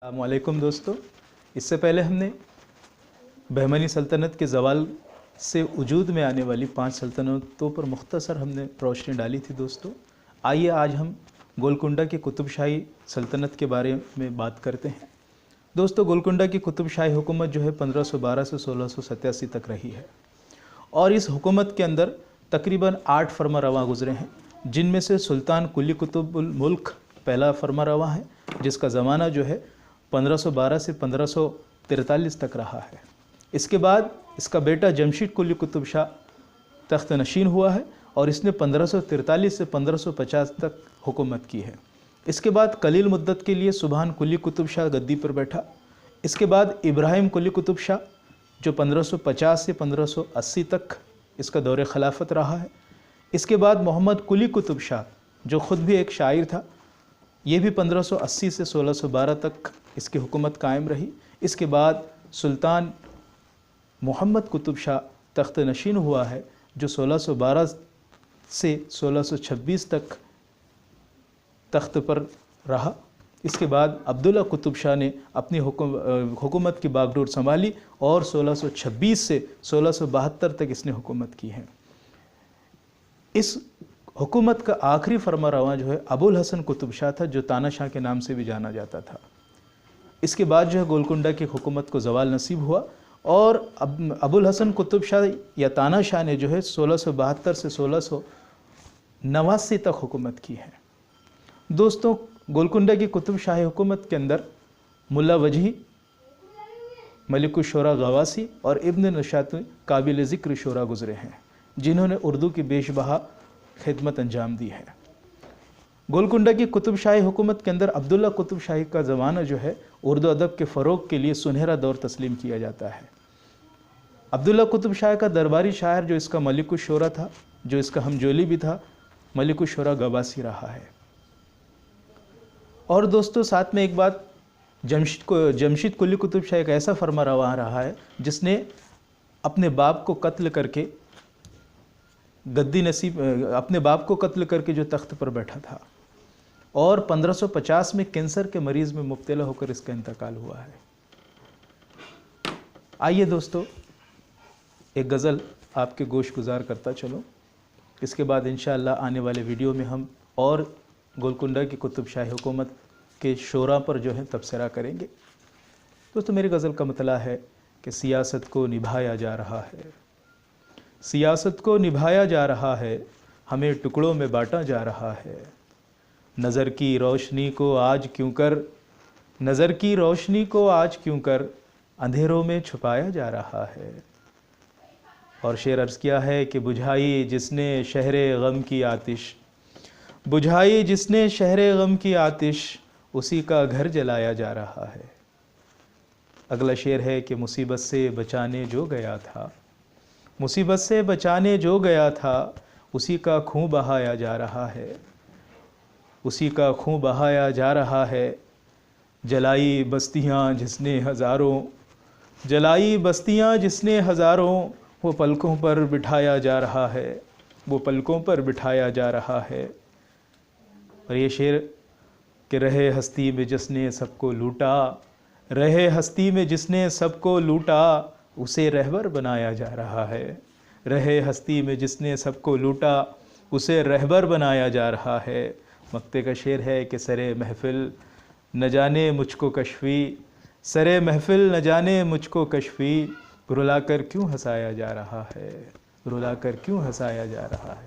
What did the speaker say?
अस्सलामुअलैकुम दोस्तों। इससे पहले हमने बहमनी सल्तनत के ज़वाल से वजूद में आने वाली 5 सल्तनतों पर मुख्तसर हमने रोशनी डाली थी दोस्तों। आइए आज हम गोलकुंडा की कुतुब शाही सल्तनत के बारे में बात करते हैं। दोस्तों, गोलकुंडा की कुतुब शाही हुकूमत जो है 1512 से 1687 तक रही है और इस हुकूमत के अंदर तकरीबन 8 फरमा रवा गुजरे हैं, जिनमें से सुल्तान कुली कुतुबुल मुल्क पहला फरमा रवा है, जिसका ज़माना जो है 1512 से 1543 तक रहा है। इसके बाद इसका बेटा जमशीद कुली कुतुब शाह तख्त नशीन हुआ है और इसने 1543 से 1550 तक हुकूमत की है। इसके बाद कलील मुद्दत के लिए सुबहान कुली कुतुब शाह गद्दी पर बैठा। इसके बाद इब्राहिम कुली कुतुब शाह जो 1550 से 1580 तक इसका दौरे खिलाफत रहा है। इसके बाद मोहम्मद कुली कुतुब शाह जो ख़ुद भी एक शायर था, ये भी 1580 से 1612 तक इसकी हुकूमत कायम रही। इसके बाद सुल्तान मोहम्मद कुतुब शाह तख्त नशीन हुआ है, जो 1612 से 1626 तक तख्त पर रहा। इसके बाद अब्दुल्ला कुतुब शाह ने अपनी हुकूमत की बागडोर संभाली और 1626 से 1672 तक इसने हुकूमत की है। इस हुकूमत का आखिरी फरमा रवा जो है अबुल हसन कुतुब शाह था, जो ताना शाह के नाम से भी जाना जाता था। इसके बाद जो है गोलकुंडा की हुकूमत को ज़वाल नसीब हुआ और अबुल हसन कुतुब शाह या ताना शाह ने जो है 1672 से 1689 तक हुकूमत की है। दोस्तों, गोलकुंडा की कुतुब शाही हुकूमत के अंदर मुल्ला वजही, मलिकुश शोरा गवासी और इब्न नशात काबिल ज़िक्र शोरा गुज़रे हैं, जिन्होंने उर्दू की बेशबहा खिदमत अंजाम दी है। गोलकुंडा की कुतुब शाही हुकूमत के अंदर अब्दुल्ला कुतुब शाही का ज़माना जो है उर्दू अदब के फ़रोग़ के लिए सुनहरा दौर तस्लीम किया जाता है। अब्दुल्ला कुतुब शाह का दरबारी शायर जो इसका मलिकुश शोरा था, जो इसका हमजोली भी था, मलिकुश शोरा गवासी रहा है। और दोस्तों, साथ में एक बात, जमशीद कुली कुतुब शाह एक ऐसा फरमा रवा रहा है जिसने अपने बाप को कत्ल करके अपने बाप को कत्ल करके जो तख्त पर बैठा था और 1550 में कैंसर के मरीज़ में मुब्तला होकर इसका इंतकाल हुआ है। आइए दोस्तों, एक गज़ल आपके गोश गुजार करता चलो। इसके बाद इंशाअल्लाह आने वाले वीडियो में हम और गोलकुंडा की कुतुब शाही हुकूमत के शोरा पर जो है तबसरा करेंगे। दोस्तों, मेरी गज़ल का मतला है कि सियासत को निभाया जा रहा है, सियासत को निभाया जा रहा है, हमें टुकड़ों में बांटा जा रहा है। नज़र की रोशनी को आज क्यों कर, नज़र की रोशनी को आज क्यों कर अंधेरों में छुपाया जा रहा है। और शेर अर्ज़ किया है कि बुझाई जिसने शहरे गम की आतिश, बुझाई जिसने शहरे गम की आतिश, उसी का घर जलाया जा रहा है। अगला शेर है कि मुसीबत से बचाने जो गया था, मुसीबत से बचाने जो गया था, उसी का खून बहाया जा रहा है, उसी का खून बहाया जा रहा है। जलाई बस्तियाँ जिसने हज़ारों, जलाई बस्तियाँ जिसने हज़ारों, वो पलकों पर बिठाया जा रहा है, वो पलकों पर बिठाया जा रहा है। और ये शेर कि रहे हस्ती में जिसने सबको लूटा, रहे हस्ती में जिसने सबको लूटा, उसे रहबर बनाया जा रहा है, रहे हस्ती में जिसने सबको लूटा, उसे रहबर बनाया जा रहा है। मक्ते का शेर है कि सरे महफिल न जाने मुझको कशफी, सरे महफिल न जाने मुझको कशफी, रुलाकर क्यों हंसाया जा रहा है, रुलाकर क्यों हंसाया जा रहा है।